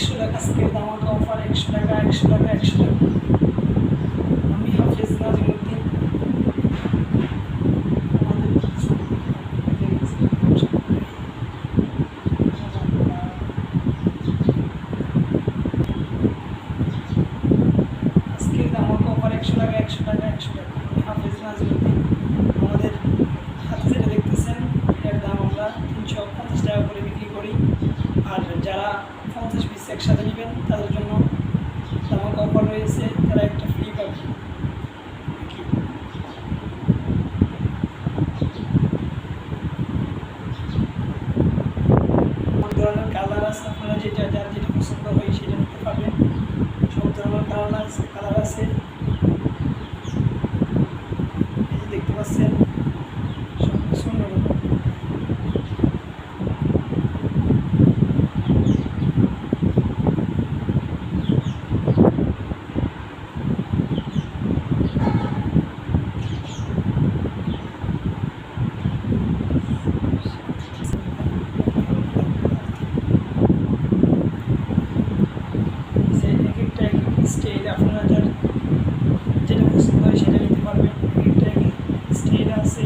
100 টাকা আজকের ধামাকা অফার, 100 টাকা 100 টাকা 100 টাকা। আমি হাফেজ নাজিমুদ্দিন। আমাদের আজকের ধামাকা অফার 100 টাকা 100 টাকা 100 টাকা। আমি হাফেজ নাজিমুদ্দিন। আমাদের হাতে যেটা দেখতেছেন এটার দাম আমরা 350 টাকা করে বিক্রি করি। আর যারা 50 পিস একসাথে নেবেন তাদের জন্য ধামাকা অফার রয়েছে, তারা একটা ফ্রি পাবে। সব ধরনের কালার আছে, আপনারা যার যেটা পছন্দ হয় সেটা নিতে পারবেন। সব ধরনের কালার আছে, এই যে দেখতে পাচ্ছেন সব কিছু অন্যরকম। স্টাইল আপনারা যেটা পছন্দ হয় সেটা নিতে পারবেন। একটা স্টাইল আছে,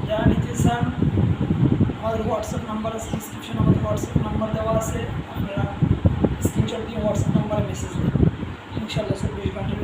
যারা নিতে চান আমাদের হোয়াটসঅ্যাপ নাম্বার আছে, ডিসক্রিপশনে আমাদের হোয়াটসঅ্যাপ নাম্বার দেওয়া আছে। আপনারা স্ক্রিনশট দিয়ে হোয়াটসঅ্যাপ নাম্বারে মেসেজ দিন, ইনশাআল্লাহ 24 ঘন্টার